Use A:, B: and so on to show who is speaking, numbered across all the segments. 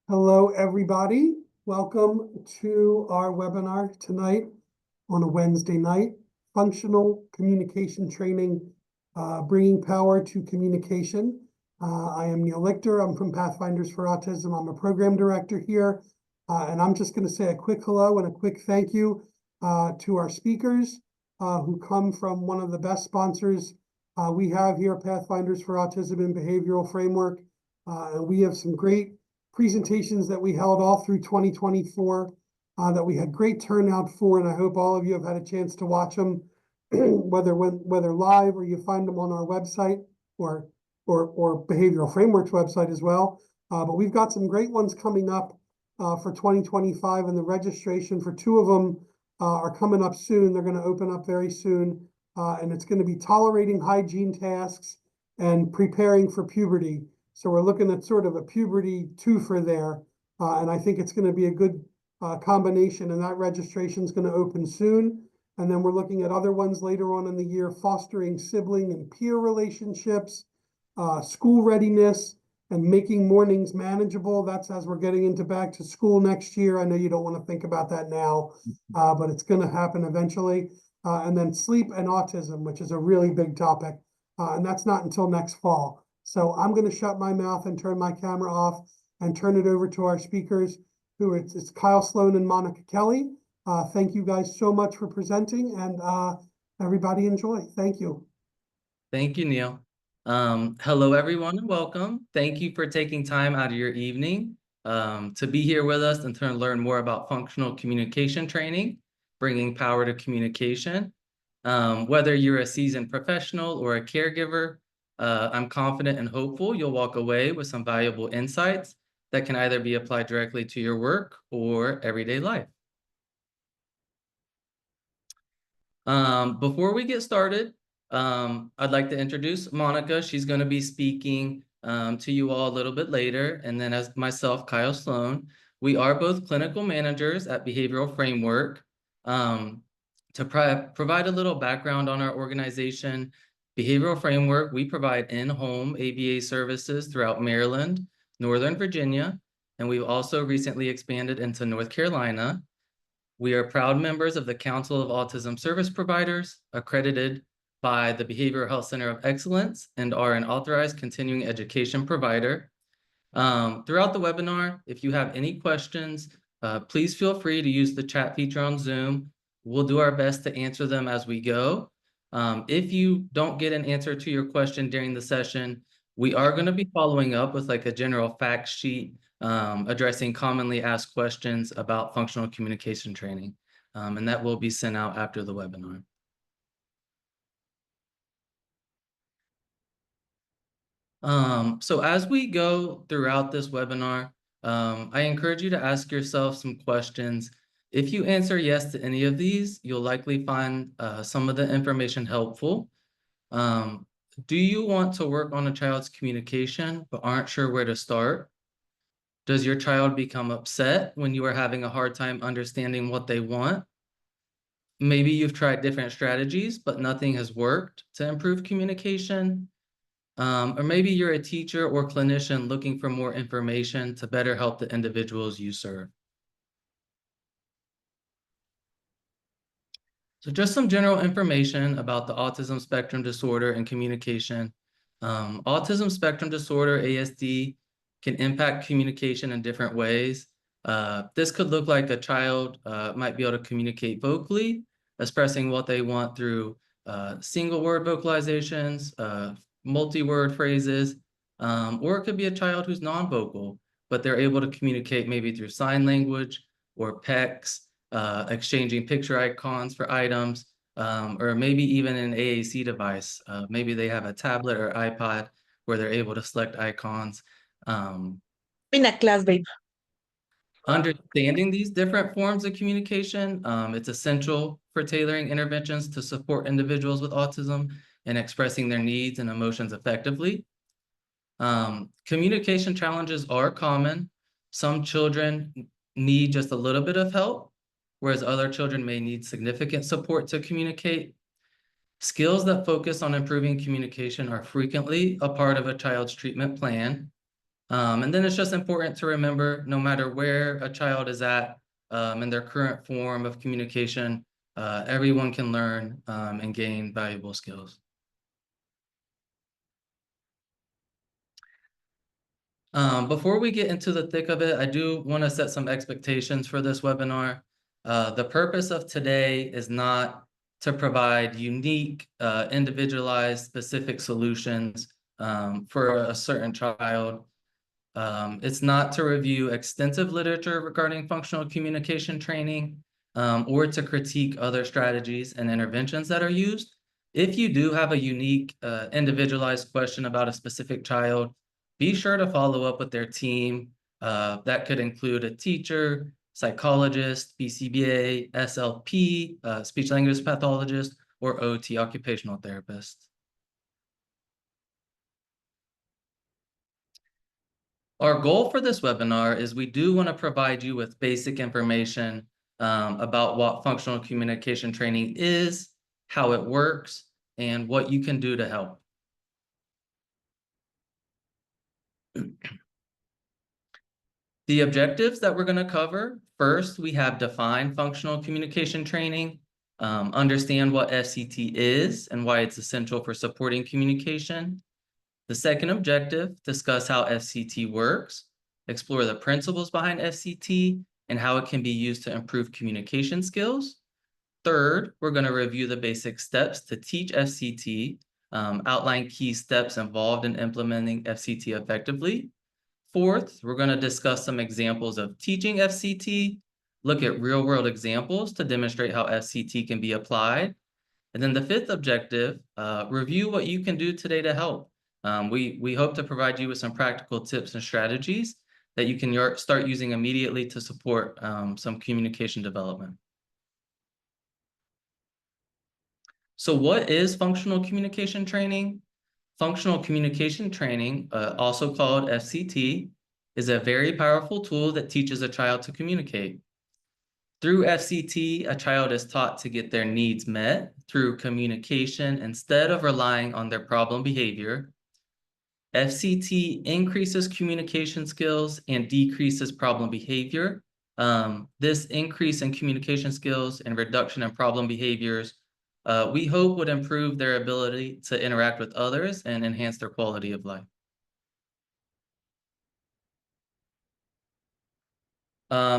A: Hello, everybody. Welcome to our webinar tonight on a Wednesday night, Functional Communication Training, Bringing Power to Communication. I am Neil Lichter. I'm from Pathfinders for Autism. I'm a program director here. And I'm just going to say a quick hello and a quick thank you to our speakers who come from one of the best sponsors we have here, Pathfinders for Autism and Behavioral Framework. And we have some great presentations that we held all through 2024 that we had great turnout for, and I hope all of you have had a chance to watch them, whether live or you find them on our website or Behavioral Framework's website as well. But we've got some great ones coming up for 2025, and the registration for two of them are coming up soon. They're going to open up very soon, and it's going to be tolerating hygiene tasks and preparing for puberty. So we're looking at sort of a puberty twofer there, and I think it's going to be a good combination, and that registration is going to open soon. And then we're looking at other ones later on in the year, fostering sibling and peer relationships, school readiness, and making mornings manageable. That's as we're getting into back to school next year. I know you don't want to think about that now, but it's going to happen eventually. And then sleep and autism, which is a really big topic, and that's not until next fall. So I'm going to shut my mouth and turn my camera off and turn it over to our speakers, who it's Kyle Sloan and Monica Kelly. Thank you guys so much for presenting, and everybody enjoy. Thank you.
B: Thank you, Neil. Hello, everyone, and welcome. Thank you for taking time out of your evening to be here with us and to learn more about functional communication training, bringing power to communication. Whether you're a seasoned professional or a caregiver, I'm confident and hopeful you'll walk away with some valuable insights that can either be applied directly to your work or everyday life. Before we get started, I'd like to introduce Monica. She's going to be speaking to you all a little bit later. And then as myself, Kyle Sloan, we are both clinical managers at Behavioral Framework. To provide a little background on our organization, Behavioral Framework, we provide in-home ABA services throughout Maryland, Northern Virginia, and we've also recently expanded into North Carolina. We are proud members of the Council of Autism Service Providers, accredited by the Behavioral Health Center of Excellence, and are an authorized continuing education provider. Throughout the webinar, if you have any questions, please feel free to use the chat feature on Zoom. We'll do our best to answer them as we go. If you don't get an answer to your question during the session, we are going to be following up with like a general fact sheet addressing commonly asked questions about functional communication training, and that will be sent out after the webinar. So as we go throughout this webinar, I encourage you to ask yourself some questions. If you answer yes to any of these, you'll likely find some of the information helpful. Do you want to work on a child's communication but aren't sure where to start? Does your child become upset when you are having a hard time understanding what they want? Maybe you've tried different strategies, but nothing has worked to improve communication. Or maybe you're a teacher or clinician looking for more information to better help the individuals you serve. So just some general information about the autism spectrum disorder and communication. Autism spectrum disorder, ASD, can impact communication in different ways. This could look like a child might be able to communicate vocally, expressing what they want through single word vocalizations, multi-word phrases, or it could be a child who's non-vocal, but they're able to communicate maybe through sign language or PECs, exchanging picture icons for items, or maybe even an AAC device. Maybe they have a tablet or iPod where they're able to select icons.
C: In a class, babe.
B: Understanding these different forms of communication, it's essential for tailoring interventions to support individuals with autism and expressing their needs and emotions effectively. Communication challenges are common. Some children need just a little bit of help, whereas other children may need significant support to communicate. Skills that focus on improving communication are frequently a part of a child's treatment plan. And then it's just important to remember, no matter where a child is at in their current form of communication, everyone can learn and gain valuable skills. Before we get into the thick of it, I do want to set some expectations for this webinar. The purpose of today is not to provide unique, individualized, specific solutions for a certain child. It's not to review extensive literature regarding functional communication training or to critique other strategies and interventions that are used. If you do have a unique, individualized question about a specific child, be sure to follow up with their team. That could include a teacher, psychologist, BCBA, SLP, speech language pathologist, or OT, occupational therapist. Our goal for this webinar is we do want to provide you with basic information about what functional communication training is, how it works, and what you can do to help. The objectives that we're going to cover, first, we have defined functional communication training, understand what FCT is and why it's essential for supporting communication. The second objective, discuss how FCT works, explore the principles behind FCT and how it can be used to improve communication skills. Third, we're going to review the basic steps to teach FCT, outline key steps involved in implementing FCT effectively. Fourth, we're going to discuss some examples of teaching FCT, look at real-world examples to demonstrate how FCT can be applied. And then the fifth objective, review what you can do today to help. We hope to provide you with some practical tips and strategies that you can start using immediately to support some communication development. So what is functional communication training? Functional communication training, also called FCT, is a very powerful tool that teaches a child to communicate. Through FCT, a child is taught to get their needs met through communication instead of relying on their problem behavior. FCT increases communication skills and decreases problem behavior. This increase in communication skills and reduction in problem behaviors, we hope would improve their ability to interact with others and enhance their quality of life.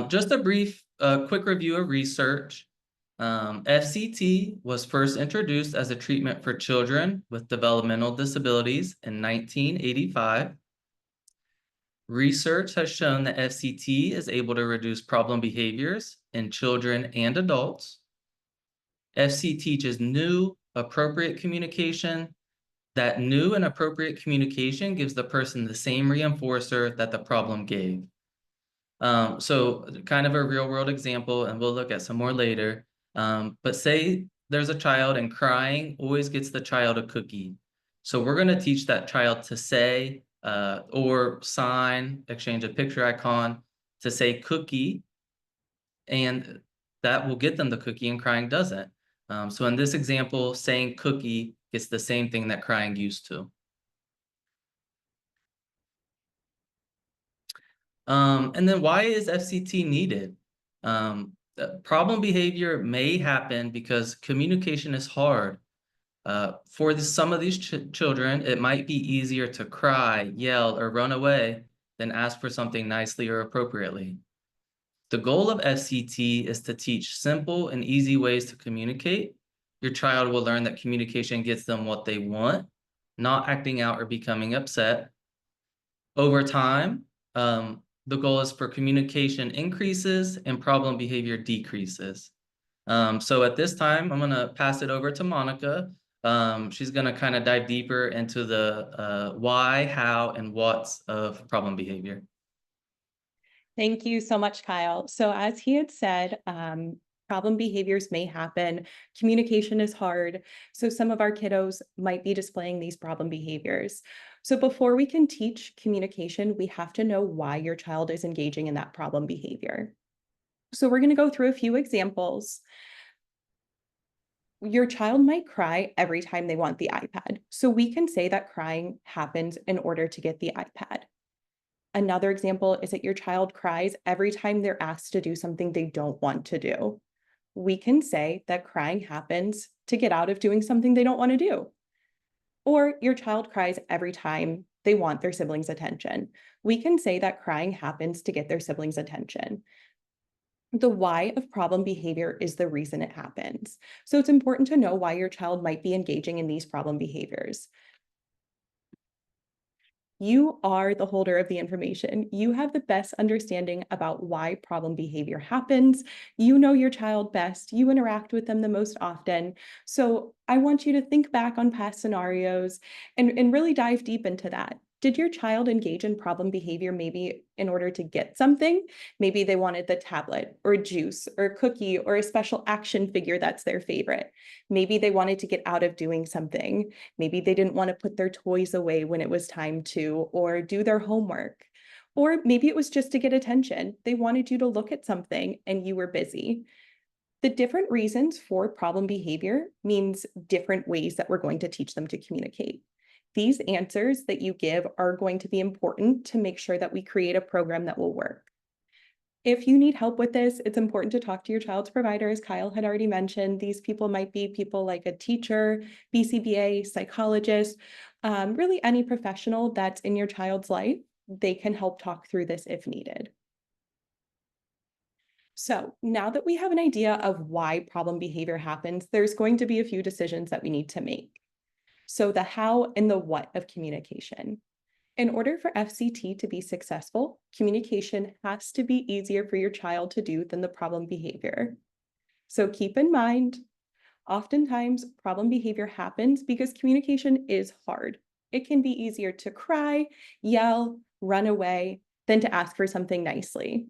B: Just a brief, quick review of research. FCT was first introduced as a treatment for children with developmental disabilities in 1985. Research has shown that FCT is able to reduce problem behaviors in children and adults. FC teaches new, appropriate communication. That new and appropriate communication gives the person the same reinforcer that the problem gave. So kind of a real world example, and we'll look at some more later. But say there's a child and crying always gets the child a cookie. So we're going to teach that child to say or sign, exchange a picture icon to say cookie, and that will get them the cookie and crying doesn't. So in this example, saying cookie gets the same thing that crying used to. And then why is FCT needed? Problem behavior may happen because communication is hard. For some of these children, it might be easier to cry, yell, or run away than ask for something nicely or appropriately. The goal of FCT is to teach simple and easy ways to communicate. Your child will learn that communication gets them what they want, not acting out or becoming upset. Over time, the goal is for communication increases and problem behavior decreases. So at this time, I'm going to pass it over to Monica. She's going to kind of dive deeper into the why, how, and what's of problem behavior.
C: Thank you so much, Kyle. So as he had said, problem behaviors may happen. Communication is hard. So some of our kiddos might be displaying these problem behaviors. So before we can teach communication, we have to know why your child is engaging in that problem behavior. So we're going to go through a few examples. Your child might cry every time they want the iPad. So we can say that crying happens in order to get the iPad. Another example is that your child cries every time they're asked to do something they don't want to do. We can say that crying happens to get out of doing something they don't want to do. Or your child cries every time they want their siblings' attention. We can say that crying happens to get their siblings' attention. The why of problem behavior is the reason it happens. So it's important to know why your child might be engaging in these problem behaviors. You are the holder of the information. You have the best understanding about why problem behavior happens. You know your child best. You interact with them the most often. So I want you to think back on past scenarios and really dive deep into that. Did your child engage in problem behavior maybe in order to get something? Maybe they wanted the tablet or juice or a cookie or a special action figure that's their favorite. Maybe they wanted to get out of doing something. Maybe they didn't want to put their toys away when it was time to, or do their homework. Or maybe it was just to get attention. They wanted you to look at something and you were busy. The different reasons for problem behavior means different ways that we're going to teach them to communicate. These answers that you give are going to be important to make sure that we create a program that will work. If you need help with this, it's important to talk to your child's provider. As Kyle had already mentioned, these people might be people like a teacher, BCBA, psychologist, really any professional that's in your child's life. They can help talk through this if needed. So now that we have an idea of why problem behavior happens, there's going to be a few decisions that we need to make. So the how and the what of communication. In order for FCT to be successful, communication has to be easier for your child to do than the problem behavior. So keep in mind, oftentimes problem behavior happens because communication is hard. It can be easier to cry, yell, run away than to ask for something nicely.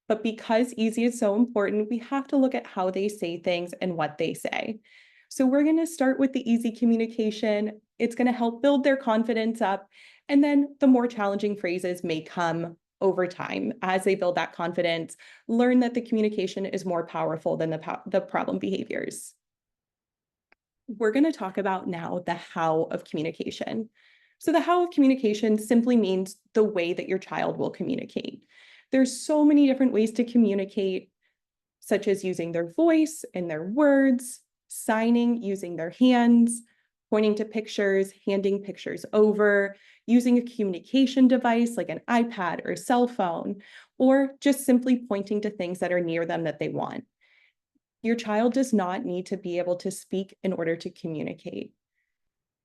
C: But because easy is so important, we have to look at how they say things and what they say. So we're going to start with the easy communication. It's going to help build their confidence up. And then the more challenging phrases may come over time as they build that confidence, learn that the communication is more powerful than the problem behaviors. We're going to talk about now the how of communication. So the how of communication simply means the way that your child will communicate. There's so many different ways to communicate, such as using their voice and their words, signing using their hands, pointing to pictures, handing pictures over, using a communication device like an iPad or cell phone, or just simply pointing to things that are near them that they want. Your child does not need to be able to speak in order to communicate.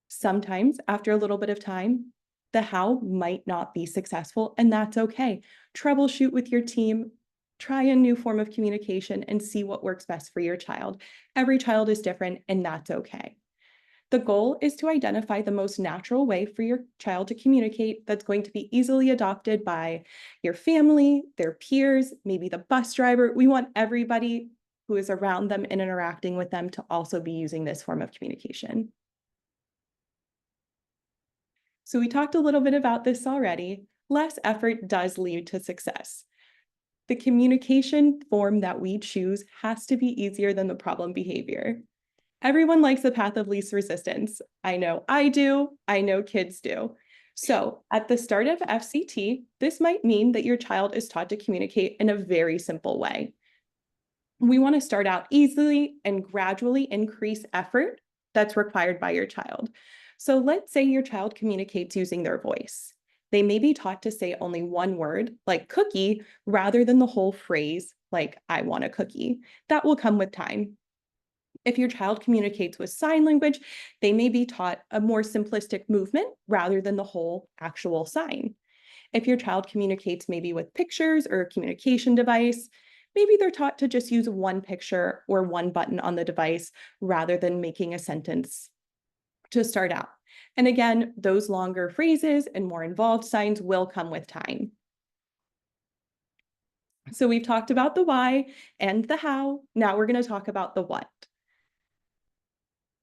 C: Sometimes, after a little bit of time, the how might not be successful, and that's okay. Troubleshoot with your team. Try a new form of communication and see what works best for your child. Every child is different, and that's okay. The goal is to identify the most natural way for your child to communicate that's going to be easily adopted by your family, their peers, maybe the bus driver. We want everybody who is around them and interacting with them to also be using this form of communication. So we talked a little bit about this already. Less effort does lead to success. The communication form that we choose has to be easier than the problem behavior. Everyone likes the path of least resistance. I know I do. I know kids do. So at the start of FCT, this might mean that your child is taught to communicate in a very simple way. We want to start out easily and gradually increase effort that's required by your child. So let's say your child communicates using their voice. They may be taught to say only one word, like cookie, rather than the whole phrase, like I want a cookie. That will come with time. If your child communicates with sign language, they may be taught a more simplistic movement rather than the whole actual sign. If your child communicates maybe with pictures or a communication device, maybe they're taught to just use one picture or one button on the device rather than making a sentence to start out. And again, those longer phrases and more involved signs will come with time. So we've talked about the why and the how. Now we're going to talk about the what.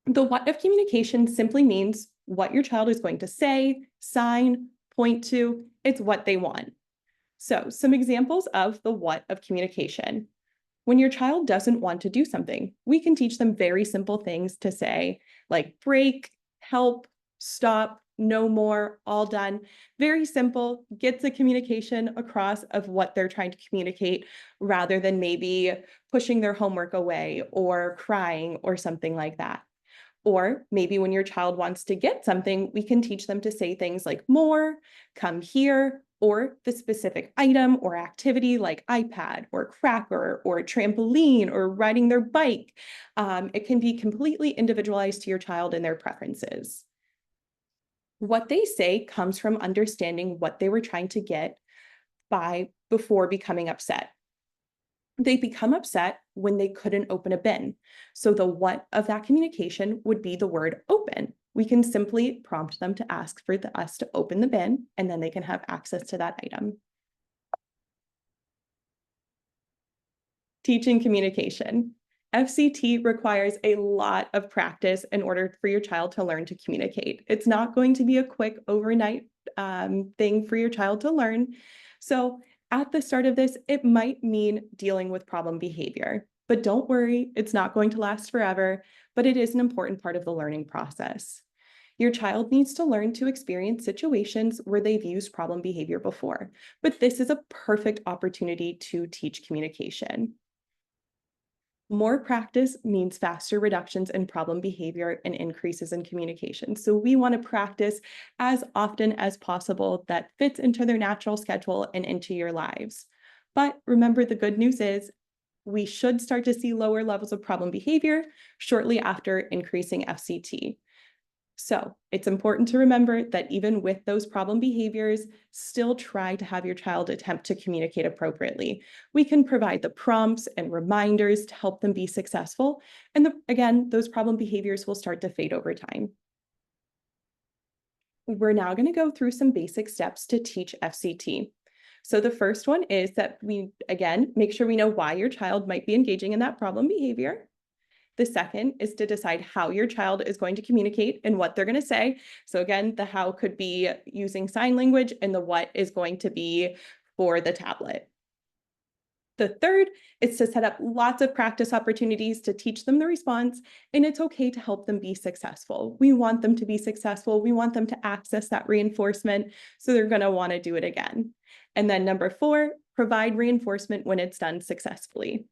C: The what of communication simply means what your child is going to say, sign, point to. It's what they want. So some examples of the what of communication. When your child doesn't want to do something, we can teach them very simple things to say, like break, help, stop, no more, all done. Very simple, gets the communication across of what they're trying to communicate rather than maybe pushing their homework away or crying or something like that. Or maybe when your child wants to get something, we can teach them to say things like more, come here, or the specific item or activity like iPad or cracker or trampoline or riding their bike. It can be completely individualized to your child and their preferences. What they say comes from understanding what they were trying to get before becoming upset. They become upset when they couldn't open a bin. So the what of that communication would be the word open. We can simply prompt them to ask for us to open the bin, and then they can have access to that item. Teaching communication. FCT requires a lot of practice in order for your child to learn to communicate. It's not going to be a quick overnight thing for your child to learn. So at the start of this, it might mean dealing with problem behavior, but don't worry, it's not going to last forever, but it is an important part of the learning process. Your child needs to learn to experience situations where they've used problem behavior before, but this is a perfect opportunity to teach communication. More practice means faster reductions in problem behavior and increases in communication. So we want to practice as often as possible that fits into their natural schedule and into your lives. But remember, the good news is we should start to see lower levels of problem behavior shortly after increasing FCT. So it's important to remember that even with those problem behaviors, still try to have your child attempt to communicate appropriately. We can provide the prompts and reminders to help them be successful. And again, those problem behaviors will start to fade over time. We're now going to go through some basic steps to teach FCT. So the first one is that we, again, make sure we know why your child might be engaging in that problem behavior. The second is to decide how your child is going to communicate and what they're going to say. So again, the how could be using sign language and the what is going to be for the tablet. The third is to set up lots of practice opportunities to teach them the response, and it's okay to help them be successful. We want them to be successful. We want them to access that reinforcement, so they're going to want to do it again. And then number 4, provide reinforcement when it's done successfully.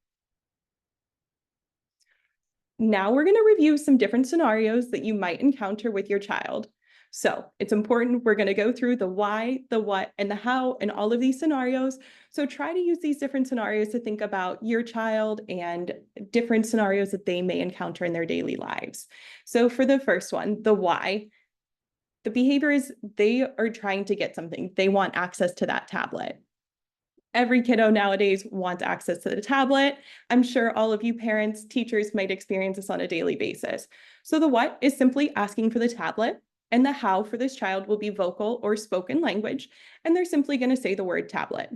C: Now we're going to review some different scenarios that you might encounter with your child. So it's important, we're going to go through the why, the what, and the how in all of these scenarios. So try to use these different scenarios to think about your child and different scenarios that they may encounter in their daily lives. So for the first one, the why, the behavior is they are trying to get something. They want access to that tablet. Every kiddo nowadays wants access to the tablet. I'm sure all of you parents, teachers might experience this on a daily basis. So the what is simply asking for the tablet, and the how for this child will be vocal or spoken language, and they're simply going to say the word tablet.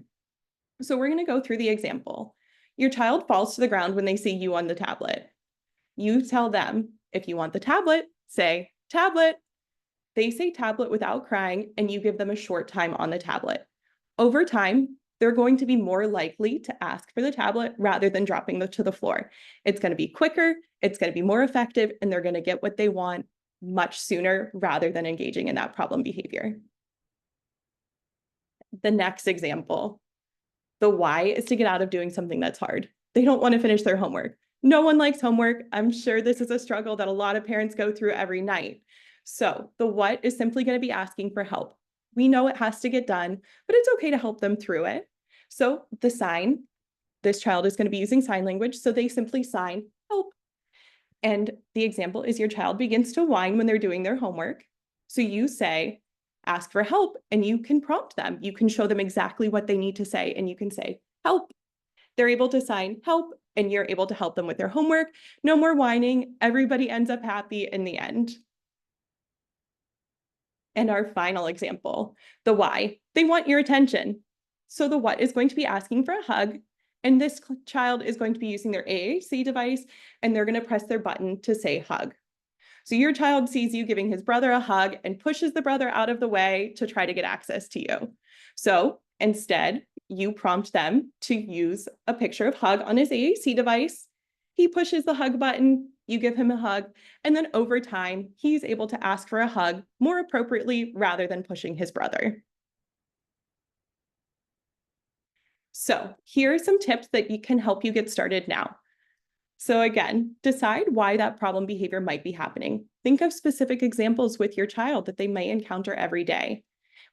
C: So we're going to go through the example. Your child falls to the ground when they see you on the tablet. You tell them, if you want the tablet, say tablet. They say tablet without crying, and you give them a short time on the tablet. Over time, they're going to be more likely to ask for the tablet rather than dropping them to the floor. It's going to be quicker, it's going to be more effective, and they're going to get what they want much sooner rather than engaging in that problem behavior. The next example, the why is to get out of doing something that's hard. They don't want to finish their homework. No one likes homework. I'm sure this is a struggle that a lot of parents go through every night. So the what is simply going to be asking for help. We know it has to get done, but it's okay to help them through it. So the sign, this child is going to be using sign language, so they simply sign help. And the example is your child begins to whine when they're doing their homework. So you say, ask for help, and you can prompt them. You can show them exactly what they need to say, and you can say, help. They're able to sign help, and you're able to help them with their homework. No more whining. Everybody ends up happy in the end. And our final example, the why. They want your attention. So the what is going to be asking for a hug, and this child is going to be using their AAC device, and they're going to press their button to say hug. So your child sees you giving his brother a hug and pushes the brother out of the way to try to get access to you. So instead, you prompt them to use a picture of hug on his AAC device. He pushes the hug button, you give him a hug, and then over time, he's able to ask for a hug more appropriately rather than pushing his brother. So here are some tips that can help you get started now. So again, decide why that problem behavior might be happening. Think of specific examples with your child that they might encounter every day.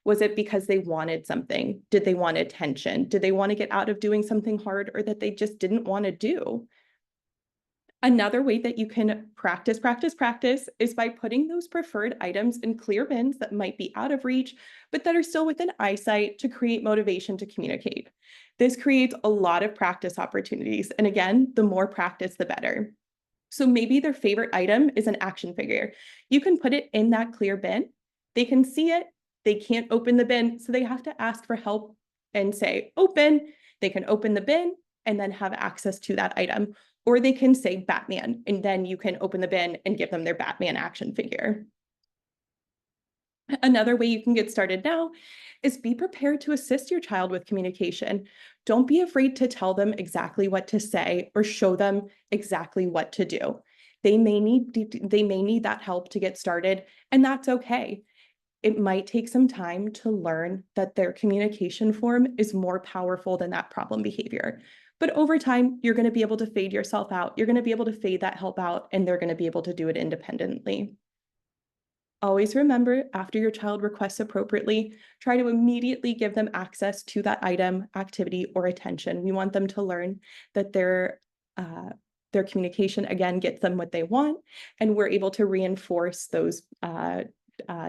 C: Was it because they wanted something? Did they want attention? Did they want to get out of doing something hard or that they just didn't want to do? Another way that you can practice is by putting those preferred items in clear bins that might be out of reach, but that are still within eyesight to create motivation to communicate. This creates a lot of practice opportunities. And again, the more practice, the better. So maybe their favorite item is an action figure. You can put it in that clear bin. They can see it. They can't open the bin, so they have to ask for help and say, open. They can open the bin and then have access to that item. Or they can say Batman, and then you can open the bin and give them their Batman action figure. Another way you can get started now is be prepared to assist your child with communication. Don't be afraid to tell them exactly what to say or show them exactly what to do. They may need that help to get started, and that's okay. It might take some time to learn that their communication form is more powerful than that problem behavior. But over time, you're going to be able to fade yourself out. You're going to be able to fade that help out, and they're going to be able to do it independently. Always remember, after your child requests appropriately, try to immediately give them access to that item, activity, or attention. We want them to learn that their communication, again, gets them what they want, and we're able to reinforce those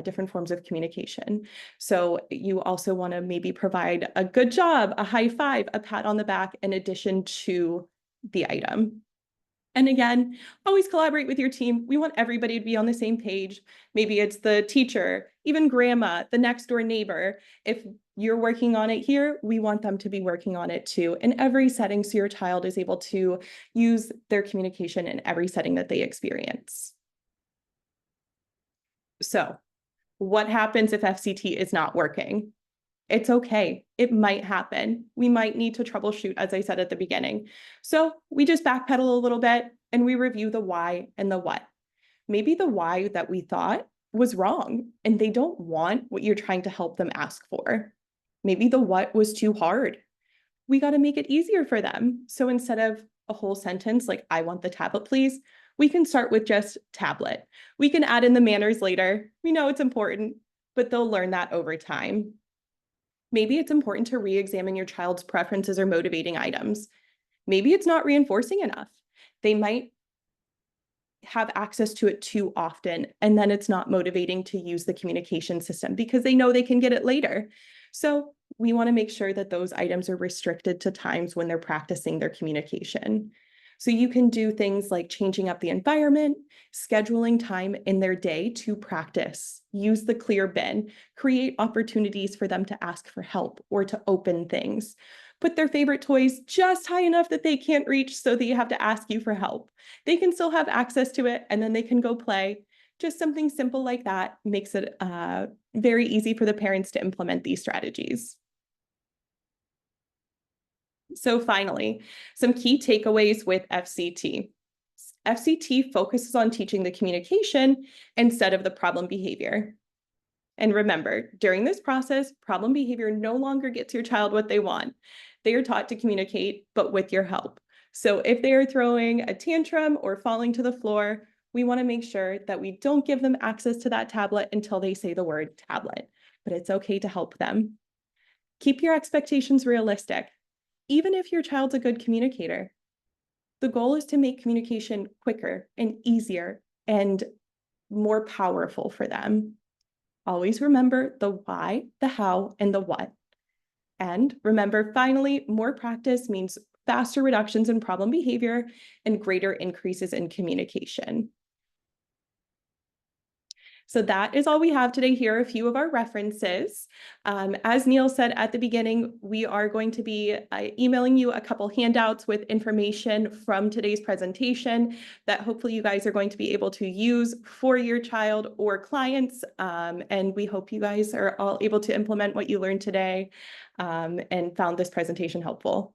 C: different forms of communication. So you also want to maybe provide a good job, a high five, a pat on the back, in addition to the item. And again, always collaborate with your team. We want everybody to be on the same page. Maybe it's the teacher, even grandma, the next door neighbor. If you're working on it here, we want them to be working on it too in every setting, so your child is able to use their communication in every setting that they experience. So what happens if FCT is not working? It's okay. It might happen. We might need to troubleshoot, as I said at the beginning. So we just backpedal a little bit and we review the why and the what. Maybe the why that we thought was wrong and they don't want what you're trying to help them ask for. Maybe the what was too hard. We got to make it easier for them. So instead of a whole sentence like, I want the tablet, please, we can start with just tablet. We can add in the manners later. We know it's important, but they'll learn that over time. Maybe it's important to re-examine your child's preferences or motivating items. Maybe it's not reinforcing enough. They might have access to it too often, and then it's not motivating to use the communication system because they know they can get it later. So we want to make sure that those items are restricted to times when they're practicing their communication. So you can do things like changing up the environment, scheduling time in their day to practice, use the clear bin, create opportunities for them to ask for help or to open things. Put their favorite toys just high enough that they can't reach so that you have to ask you for help. They can still have access to it and then they can go play. Just something simple like that makes it very easy for the parents to implement these strategies. So finally, some key takeaways with FCT. FCT focuses on teaching the communication instead of the problem behavior. And remember, during this process, problem behavior no longer gets your child what they want. They are taught to communicate, but with your help. So if they are throwing a tantrum or falling to the floor, we want to make sure that we don't give them access to that tablet until they say the word tablet, but it's okay to help them. Keep your expectations realistic. Even if your child's a good communicator, the goal is to make communication quicker and easier and more powerful for them. Always remember the why, the how, and the what. And remember, finally, more practice means faster reductions in problem behavior and greater increases in communication. So that is all we have today. Here are a few of our references. As Neil said at the beginning, we are going to be emailing you a couple handouts with information from today's presentation that hopefully you guys are going to be able to use for your child or clients. And we hope you guys are all able to implement what you learned today and found this presentation helpful.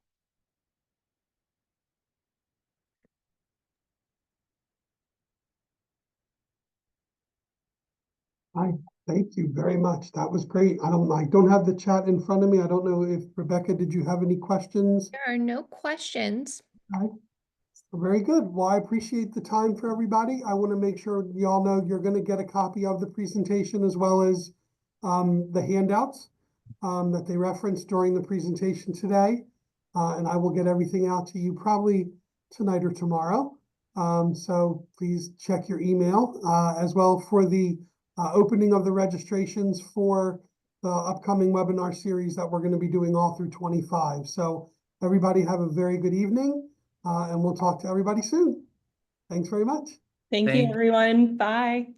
A: Thank you very much. That was great. I don't have the chat in front of me. I don't know if Rebecca, did you have any questions?
D: There are no questions.
A: Very good. Well, I appreciate the time for everybody. I want to make sure you all know you're going to get a copy of the presentation as well as the handouts that they referenced during the presentation today. And I will get everything out to you probably tonight or tomorrow. So please check your email as well for the opening of the registrations for the upcoming webinar series that we're going to be doing all through 25. So everybody have a very good evening. And we'll talk to everybody soon. Thanks very much.
C: Thank you,
B: Thank-
C: everyone. Bye.